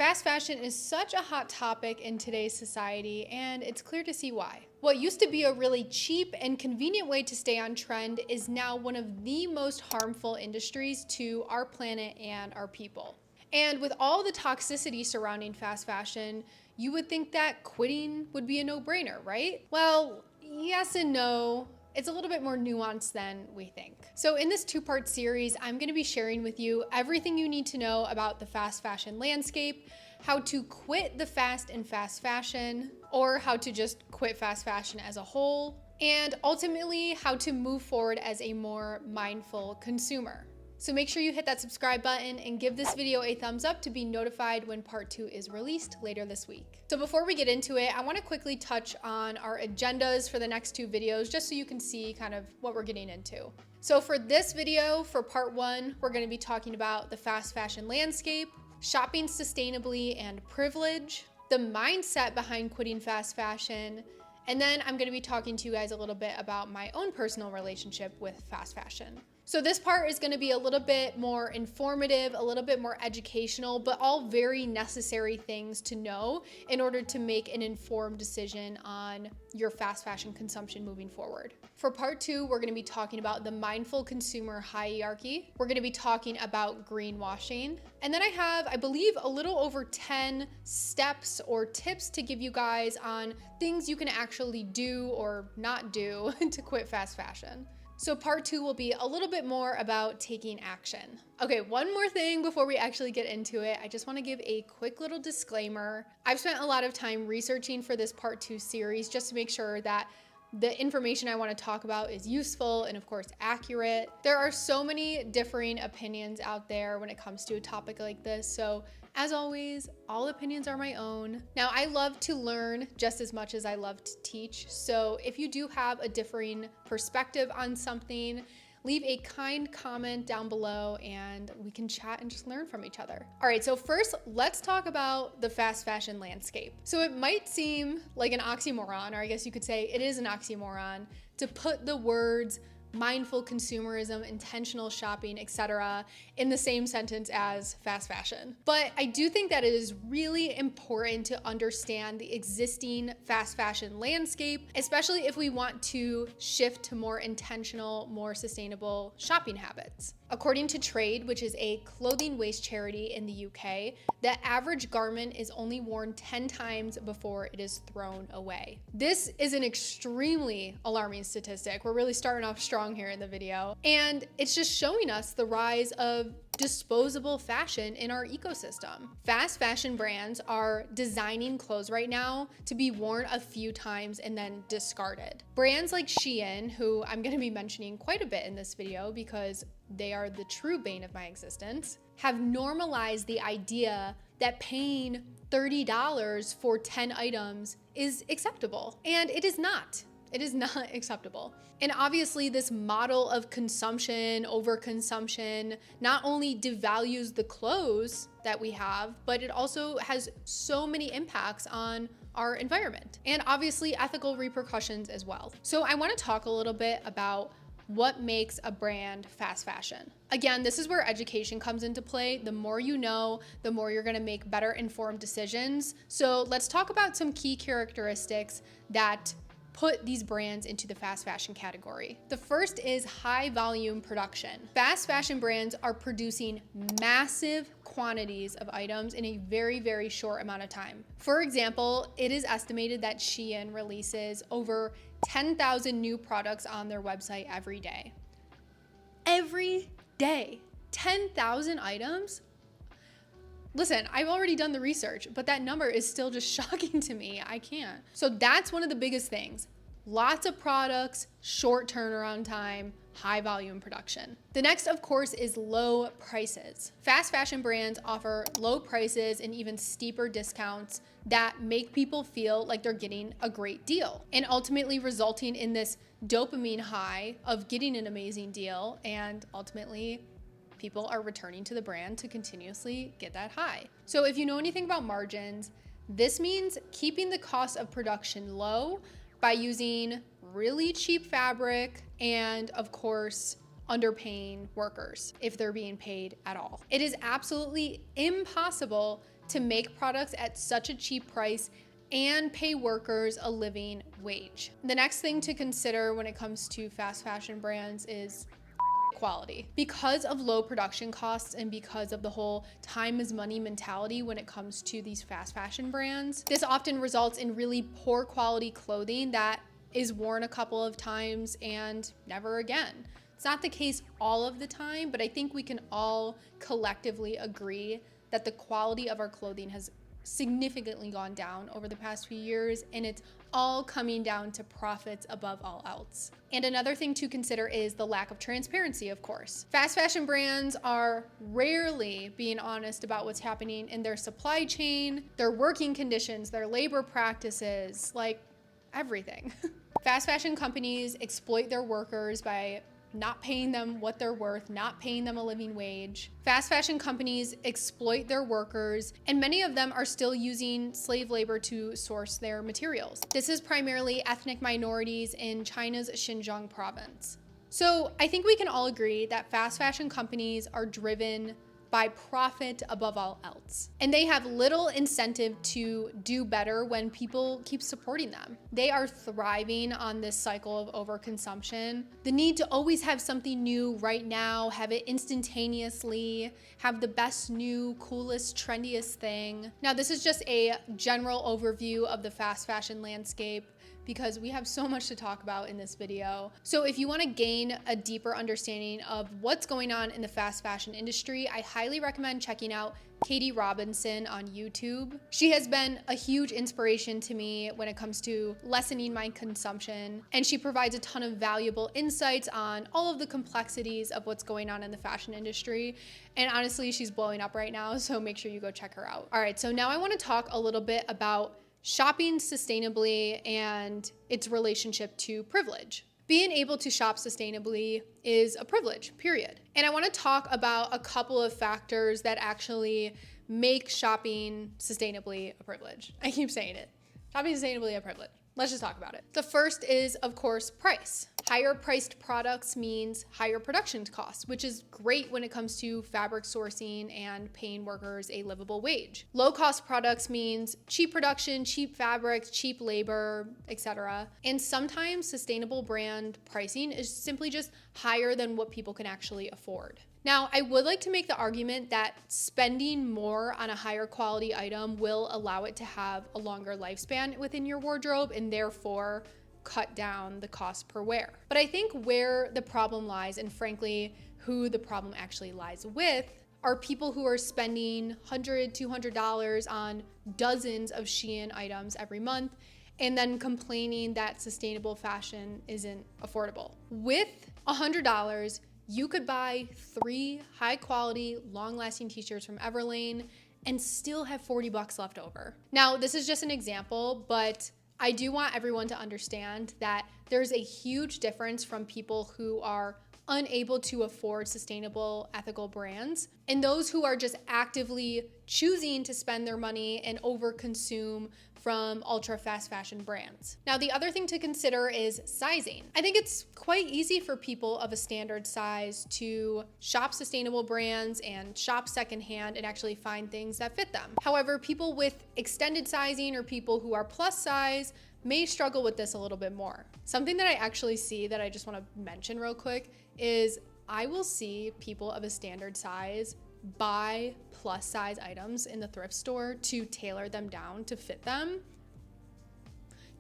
Fast fashion is such a hot topic in today's society, and it's clear to see why. What used to be a really cheap and convenient way to stay on trend is now one of the most harmful industries to our planet and our people. And with all the toxicity surrounding fast fashion, you would think that quitting would be a no-brainer, right? Well, yes and no. It's a little bit more nuanced than we think. So in this two-part series, I'm gonna be sharing with you everything you need to know about the fast fashion landscape, how to quit the fast and fast fashion, or how to just quit fast fashion as a whole, and ultimately how to move forward as a more mindful consumer. So make sure you hit that subscribe button and give this video a thumbs up to be notified when part 2 is released later this week. So before we get into it, I want to quickly touch on our agendas for the next 2 videos, just so you can see kind of what we're getting into. So for this video, for part 1, we're going to be talking about the fast fashion landscape, shopping sustainably and privilege, the mindset behind quitting fast fashion, and then I'm going to be talking to you guys a little bit about my own personal relationship with fast fashion. So this part is going to be a little bit more informative, a little bit more educational, but all very necessary things to know in order to make an informed decision on your fast fashion consumption moving forward. For part 2, we're going to be talking about the mindful consumer hierarchy. We're going to be talking about greenwashing. And then I have, I believe, a little over 10 steps or tips to give you guys on things you can actually do or not do to quit fast fashion. So part 2 will be a little bit more about taking action. Okay, one more thing before we actually get into it. I just want to give a quick little disclaimer. I've spent a lot of time researching for this part 2 series just to make sure that the information I want to talk about is useful and of course accurate. There are so many differing opinions out there when it comes to a topic like this. So as always, all opinions are my own. Now, I love to learn just as much as I love to teach. So if you do have a differing perspective on something, leave a kind comment down below and we can chat and just learn from each other. All right, so first, let's talk about the fast fashion landscape. So it might seem like an oxymoron, or I guess you could say it is an oxymoron, to put the words mindful consumerism, intentional shopping, etc. in the same sentence as fast fashion. But I do think that it is really important to understand the existing fast fashion landscape, especially if we want to shift to more intentional, more sustainable shopping habits. According to Trade, which is a clothing waste charity in the UK, the average garment is only worn 10 times before it is thrown away. This is an extremely alarming statistic. We're really starting off strong here in the video. And it's just showing us the rise of disposable fashion in our ecosystem. Fast fashion brands are designing clothes right now to be worn a few times and then discarded. Brands like Shein, who I'm going to be mentioning quite a bit in this video because they are the true bane of my existence, have normalized the idea that paying $30 for 10 items is acceptable. And it is not. It is not acceptable. And obviously this model of consumption, overconsumption, not only devalues the clothes that we have, but it also has so many impacts on our environment and obviously ethical repercussions as well. So I want to talk a little bit about what makes a brand fast fashion. Again, this is where education comes into play. The more you know, the more you're going to make better informed decisions. So let's talk about some key characteristics that put these brands into the fast fashion category. The first is high volume production. Fast fashion brands are producing massive quantities of items in a very, very short amount of time. For example, it is estimated that Shein releases over 10,000 new products on their website every day. Every day, 10,000 items? Listen, I've already done the research, but that number is still just shocking to me. I can't. So that's one of the biggest things. Lots of products, short turnaround time, high volume production. The next, of course, is low prices. Fast fashion brands offer low prices and even steeper discounts that make people feel like they're getting a great deal, and ultimately resulting in this dopamine high of getting an amazing deal, and ultimately people are returning to the brand to continuously get that high. So if you know anything about margins, this means keeping the cost of production low by using really cheap fabric and, of course, underpaying workers if they're being paid at all. It is absolutely impossible to make products at such a cheap price and pay workers a living wage. The next thing to consider when it comes to fast fashion brands is quality. Because of low production costs and because of the whole time is money mentality when it comes to these fast fashion brands, this often results in really poor quality clothing that is worn a couple of times and never again. It's not the case all of the time, but I think we can all collectively agree that the quality of our clothing has significantly gone down over the past few years, and it's all coming down to profits above all else. And another thing to consider is the lack of transparency, of course. Fast fashion brands are rarely being honest about what's happening in their supply chain, their working conditions, their labor practices, like everything. Fast fashion companies exploit their workers by not paying them what they're worth, not paying them a living wage. Fast fashion companies exploit their workers, and many of them are still using slave labor to source their materials. This is primarily ethnic minorities in China's Xinjiang province. So I think we can all agree that fast fashion companies are driven by profit above all else. And they have little incentive to do better when people keep supporting them. They are thriving on this cycle of overconsumption. The need to always have something new right now, have it instantaneously, have the best new, coolest, trendiest thing. Now, this is just a general overview of the fast fashion landscape, because we have so much to talk about in this video. So if you want to gain a deeper understanding of what's going on in the fast fashion industry, I highly recommend checking out Katie Robinson on YouTube. She has been a huge inspiration to me when it comes to lessening my consumption, and she provides a ton of valuable insights on all of the complexities of what's going on in the fashion industry. And honestly, she's blowing up right now, so make sure you go check her out. All right, so now I want to talk a little bit about shopping sustainably and its relationship to privilege. Being able to shop sustainably is a privilege, period. And I want to talk about a couple of factors that actually make shopping sustainably a privilege. I keep saying it. Shopping sustainably a privilege. Let's just talk about it. The first is, of course, price. Higher priced products means higher production costs, which is great when it comes to fabric sourcing and paying workers a livable wage. Low cost products means cheap production, cheap fabrics, cheap labor, etc. And sometimes sustainable brand pricing is simply just higher than what people can actually afford. Now, I would like to make the argument that spending more on a higher quality item will allow it to have a longer lifespan within your wardrobe and therefore cut down the cost per wear. But I think where the problem lies, and frankly, who the problem actually lies with, are people who are spending $100, $200 on dozens of Shein items every month and then complaining that sustainable fashion isn't affordable. With $100, you could buy 3 high quality, long lasting t-shirts from Everlane and still have $40 left over. Now, this is just an example, but I do want everyone to understand that there's a huge difference from people who are unable to afford sustainable, ethical brands and those who are just actively choosing to spend their money and overconsume from ultra fast fashion brands. Now, the other thing to consider is sizing. I think it's quite easy for people of a standard size to shop sustainable brands and shop secondhand and actually find things that fit them. However, people with extended sizing or people who are plus size may struggle with this a little bit more. Something that I actually see that I just want to mention real quick is I will see people of a standard size buy plus size items in the thrift store to tailor them down to fit them.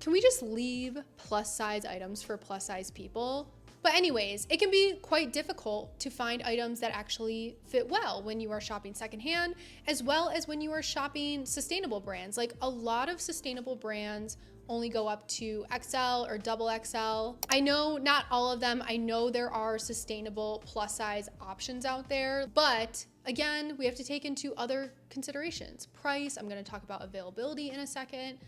Can we just leave plus size items for plus size people? But anyways, it can be quite difficult to find items that actually fit well when you are shopping secondhand, as well as when you are shopping sustainable brands. Like a lot of sustainable brands only go up to XL or double XL. I know not all of them. I know there are sustainable plus size options out there, but again, we have to take into other considerations. Price, I'm gonna talk about availability in a second.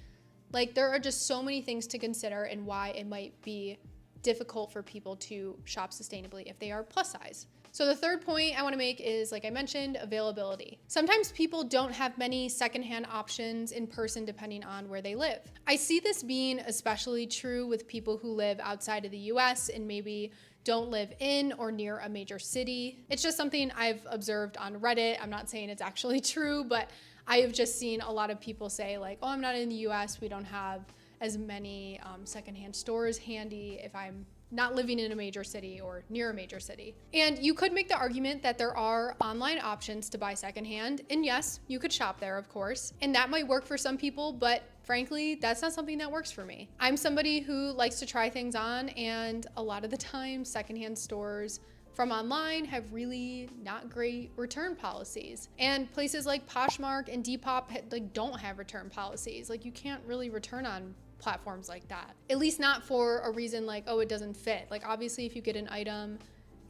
Like there are just so many things to consider and why it might be difficult for people to shop sustainably if they are plus size. So the third point I want to make is, like I mentioned, availability. Sometimes people don't have many secondhand options in person depending on where they live. I see this being especially true with people who live outside of the US and maybe don't live in or near a major city. It's just something I've observed on Reddit. I'm not saying it's actually true, but I have just seen a lot of people say like, oh, I'm not in the US, we don't have as many secondhand stores handy if I'm not living in a major city or near a major city. And you could make the argument that there are online options to buy secondhand. And yes, you could shop there, of course. And that might work for some people, but frankly, that's not something that works for me. I'm somebody who likes to try things on, and a lot of the time, secondhand stores from online have really not great return policies. And places like Poshmark and Depop like don't have return policies. Like you can't really return on platforms like that. At least not for a reason like, oh, it doesn't fit. Like obviously if you get an item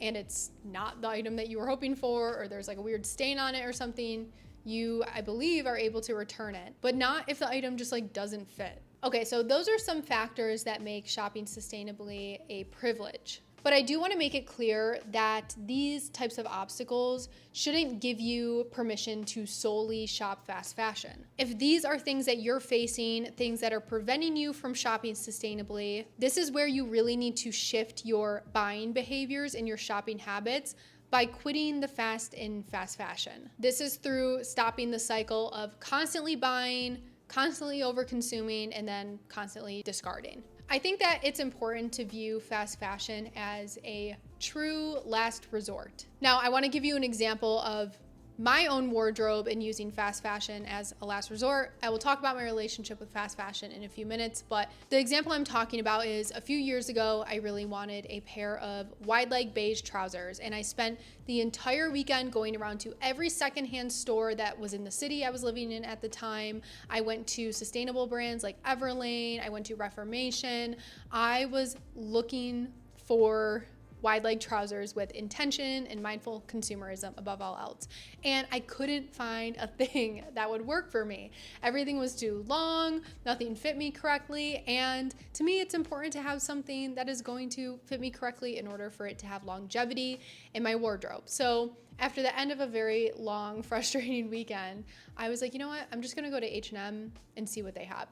and it's not the item that you were hoping for, or there's like a weird stain on it or something, you, I believe, are able to return it, but not if the item just like doesn't fit. Okay, so those are some factors that make shopping sustainably a privilege. But I do want to make it clear that these types of obstacles shouldn't give you permission to solely shop fast fashion. If these are things that you're facing, things that are preventing you from shopping sustainably, this is where you really need to shift your buying behaviors and your shopping habits by quitting the fast in fast fashion. This is through stopping the cycle of constantly buying, constantly over consuming, and then constantly discarding. I think that it's important to view fast fashion as a true last resort. Now, I want to give you an example of my own wardrobe and using fast fashion as a last resort. I will talk about my relationship with fast fashion in a few minutes, but the example I'm talking about is a few years ago, I really wanted a pair of wide leg beige trousers, and I spent the entire weekend going around to every secondhand store that was in the city I was living in at the time. I went to sustainable brands like Everlane, I went to Reformation. I was looking for wide leg trousers with intention and mindful consumerism above all else. And I couldn't find a thing that would work for me. Everything was too long, nothing fit me correctly. And to me, it's important to have something that is going to fit me correctly in order for it to have longevity in my wardrobe. So after the end of a very long, frustrating weekend, I was like, you know what? I'm just gonna go to H&M and see what they have.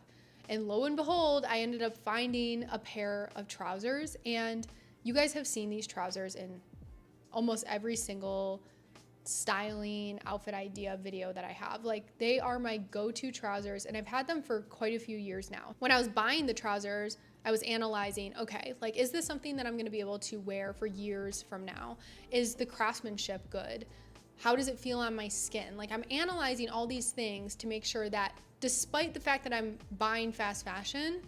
And lo and behold, I ended up finding a pair of trousers, and you guys have seen these trousers in almost every single styling outfit idea video that I have. Like they are my go-to trousers, and I've had them for quite a few years now. When I was buying the trousers, I was analyzing, okay, like is this something that I'm gonna be able to wear for years from now? Is the craftsmanship good? How does it feel on my skin? Like I'm analyzing all these things to make sure that despite the fact that I'm buying fast fashion,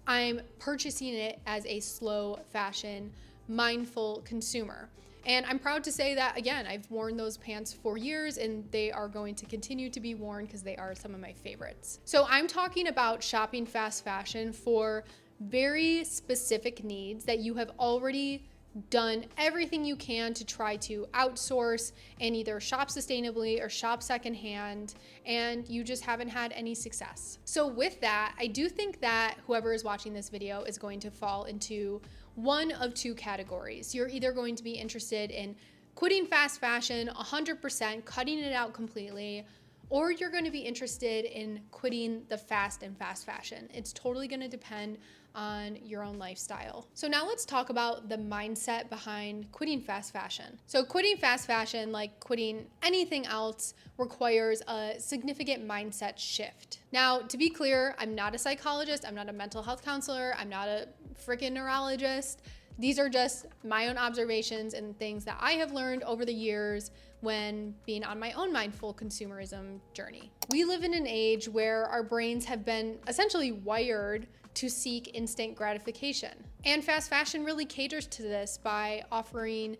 I'm purchasing it as a slow fashion, mindful consumer. And I'm proud to say that, again, I've worn those pants for years, and they are going to continue to be worn because they are some of my favorites. So I'm talking about shopping fast fashion for very specific needs that you have already done everything you can to try to outsource and either shop sustainably or shop secondhand, and you just haven't had any success. So with that, I do think that whoever is watching this video is going to fall into one of two categories. You're either going to be interested in quitting fast fashion 100%, cutting it out completely, or you're going to be interested in quitting the fast and fast fashion. It's totally going to depend on your own lifestyle. So now let's talk about the mindset behind quitting fast fashion. So quitting fast fashion, like quitting anything else, requires a significant mindset shift. Now, to be clear, I'm not a psychologist, I'm not a mental health counselor, I'm not a freaking neurologist. These are just my own observations and things that I have learned over the years when being on my own mindful consumerism journey. We live in an age where our brains have been essentially wired to seek instant gratification. And fast fashion really caters to this by offering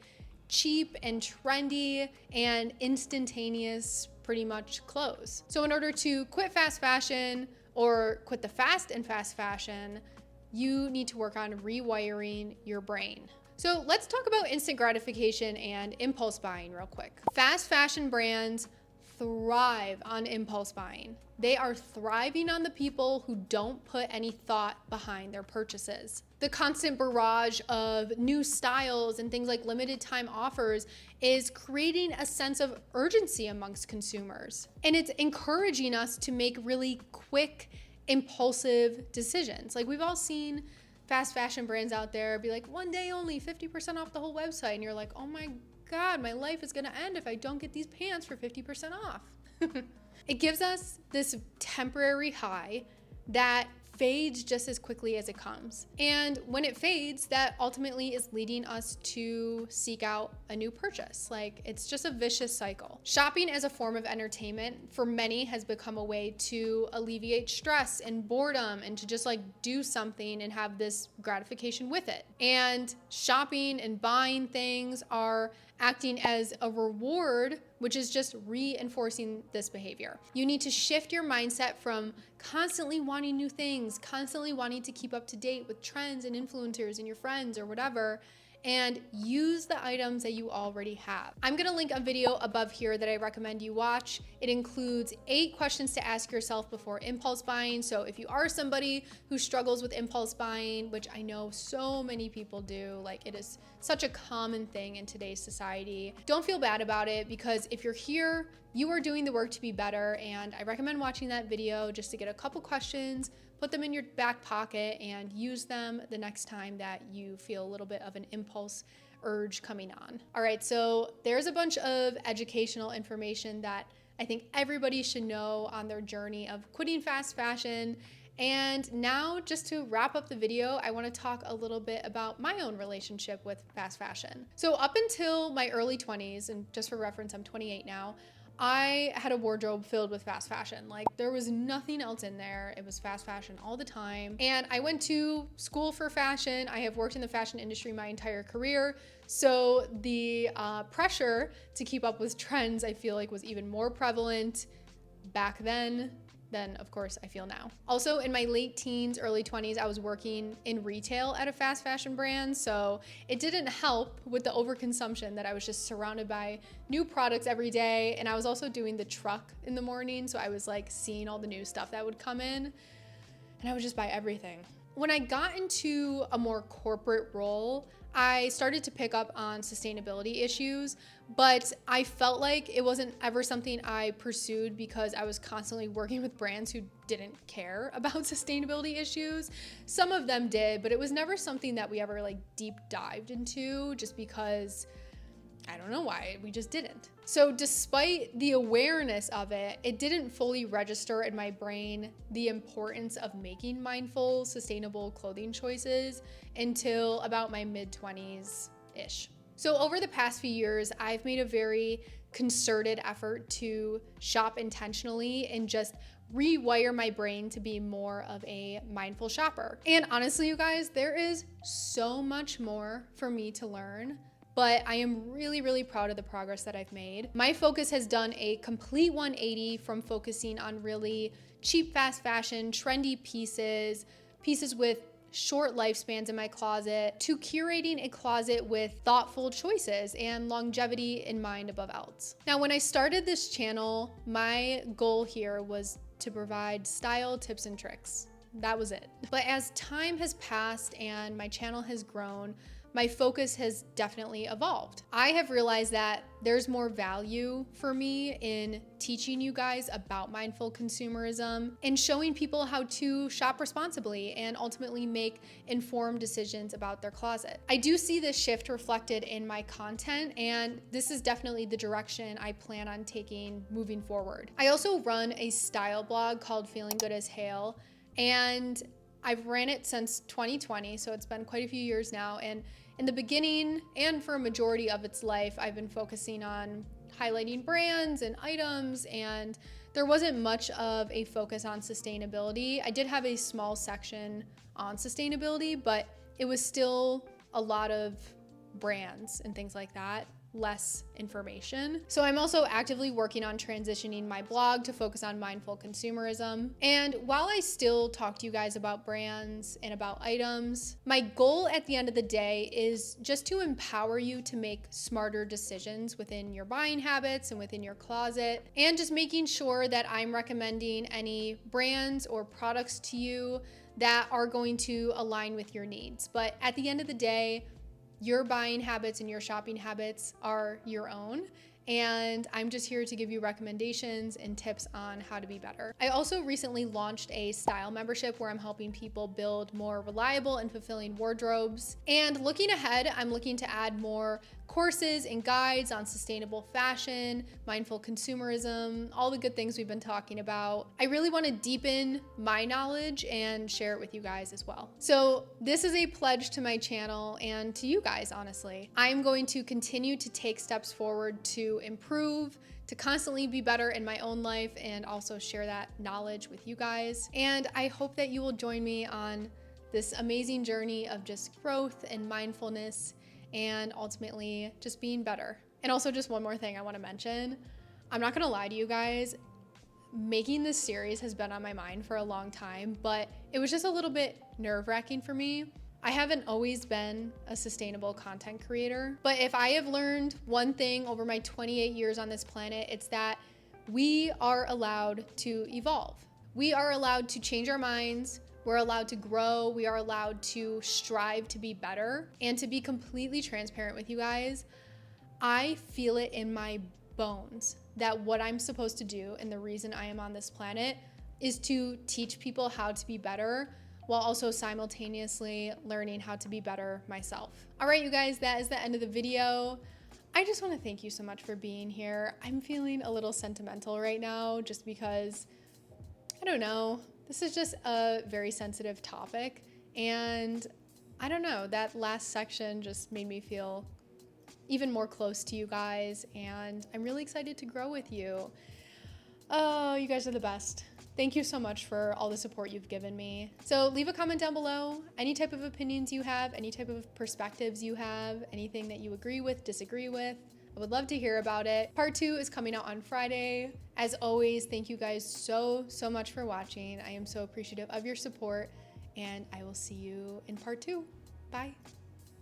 cheap and trendy and instantaneous pretty much clothes. So in order to quit fast fashion or quit the fast and fast fashion, you need to work on rewiring your brain. So let's talk about instant gratification and impulse buying real quick. Fast fashion brands thrive on impulse buying. They are thriving on the people who don't put any thought behind their purchases. The constant barrage of new styles and things like limited time offers is creating a sense of urgency amongst consumers. And it's encouraging us to make really quick, impulsive decisions. Like we've all seen fast fashion brands out there be like, one day only, 50% off the whole website. And you're like, oh my God, my life is gonna end if I don't get these pants for 50% off. It gives us this temporary high that fades just as quickly as it comes. And when it fades, that ultimately is leading us to seek out a new purchase. Like, it's just a vicious cycle. Shopping as a form of entertainment for many has become a way to alleviate stress and boredom and to just like do something and have this gratification with it. And shopping and buying things are acting as a reward, which is just reinforcing this behavior. You need to shift your mindset from constantly wanting new things, constantly wanting to keep up to date with trends and influencers and your friends or whatever, and use the items that you already have. I'm gonna link a video above here that I recommend you watch. It includes 8 questions to ask yourself before impulse buying. So if you are somebody who struggles with impulse buying, which I know so many people do, like it is such a common thing in today's society, don't feel bad about it, because if you're here, you are doing the work to be better. And I recommend watching that video just to get a couple questions, put them in your back pocket, and use them the next time that you feel a little bit of an impulse urge coming on. All right, so there's a bunch of educational information that I think everybody should know on their journey of quitting fast fashion. And now, just to wrap up the video, I want to talk a little bit about my own relationship with fast fashion. So up until my early 20s, and just for reference, I'm 28 now, I had a wardrobe filled with fast fashion. Like, there was nothing else in there. It was fast fashion all the time. And I went to school for fashion. I have worked in the fashion industry my entire career. So the pressure to keep up with trends, I feel like, was even more prevalent back then than, of course, I feel now. Also, in my late teens, early 20s, I was working in retail at a fast fashion brand, so it didn't help with the overconsumption that I was just surrounded by new products every day. And I was also doing the truck in the morning, so I was like seeing all the new stuff that would come in, and I would just buy everything. When I got into a more corporate role, I started to pick up on sustainability issues, but I felt like it wasn't ever something I pursued because I was constantly working with brands who didn't care about sustainability issues. Some of them did, but it was never something that we ever like deep dived into, just because I don't know why, we just didn't. So despite the awareness of it, it didn't fully register in my brain the importance of making mindful, sustainable clothing choices until about my mid-20s-ish. So over the past few years, I've made a very concerted effort to shop intentionally and just rewire my brain to be more of a mindful shopper. And honestly, you guys, there is so much more for me to learn, but I am really, really proud of the progress that I've made. My focus has done a complete 180 from focusing on really cheap, fast fashion, trendy pieces with short lifespans in my closet, to curating a closet with thoughtful choices and longevity in mind above else. Now, when I started this channel, my goal here was to provide style tips and tricks. That was it. But as time has passed and my channel has grown, my focus has definitely evolved. I have realized that there's more value for me in teaching you guys about mindful consumerism and showing people how to shop responsibly and ultimately make informed decisions about their closet. I do see this shift reflected in my content, and this is definitely the direction I plan on taking moving forward. I also run a style blog called Feeling Good as Hailey, and I've ran it since 2020, so it's been quite a few years now. And in the beginning, and for a majority of its life, I've been focusing on highlighting brands and items, and there wasn't much of a focus on sustainability. I did have a small section on sustainability, but it was still a lot of brands and things like that, less information. So I'm also actively working on transitioning my blog to focus on mindful consumerism. And while I still talk to you guys about brands and about items, my goal at the end of the day is just to empower you to make smarter decisions within your buying habits and within your closet, and just making sure that I'm recommending any brands or products to you that are going to align with your needs. But at the end of the day, your buying habits and your shopping habits are your own, and I'm just here to give you recommendations and tips on how to be better. I also recently launched a style membership where I'm helping people build more reliable and fulfilling wardrobes. And looking ahead, I'm looking to add more courses and guides on sustainable fashion, mindful consumerism, all the good things we've been talking about. I really want to deepen my knowledge and share it with you guys as well. So this is a pledge to my channel and to you guys, honestly. I'm going to continue to take steps forward to improve, to constantly be better in my own life, and also share that knowledge with you guys. And I hope that you will join me on this amazing journey of just growth and mindfulness and ultimately just being better. And also, just one more thing I want to mention. I'm not gonna lie to you guys, making this series has been on my mind for a long time, but it was just a little bit nerve-wracking for me. I haven't always been a sustainable content creator, but if I have learned one thing over my 28 years on this planet, it's that we are allowed to evolve. We are allowed to change our minds. We're allowed to grow. We are allowed to strive to be better. And to be completely transparent with you guys, I feel it in my bones that what I'm supposed to do and the reason I am on this planet is to teach people how to be better while also simultaneously learning how to be better myself. All right, you guys, that is the end of the video. I just want to thank you so much for being here. I'm feeling a little sentimental right now just because, I don't know, this is just a very sensitive topic, and I don't know, that last section just made me feel even more close to you guys, and I'm really excited to grow with you. Oh, you guys are the best. Thank you so much for all the support you've given me. So leave a comment down below, any type of opinions you have, any type of perspectives you have, anything that you agree with, disagree with. I would love to hear about it. Part 2 is coming out on Friday. As always, thank you guys so much for watching. I am so appreciative of your support, and I will see you in part 2. Bye.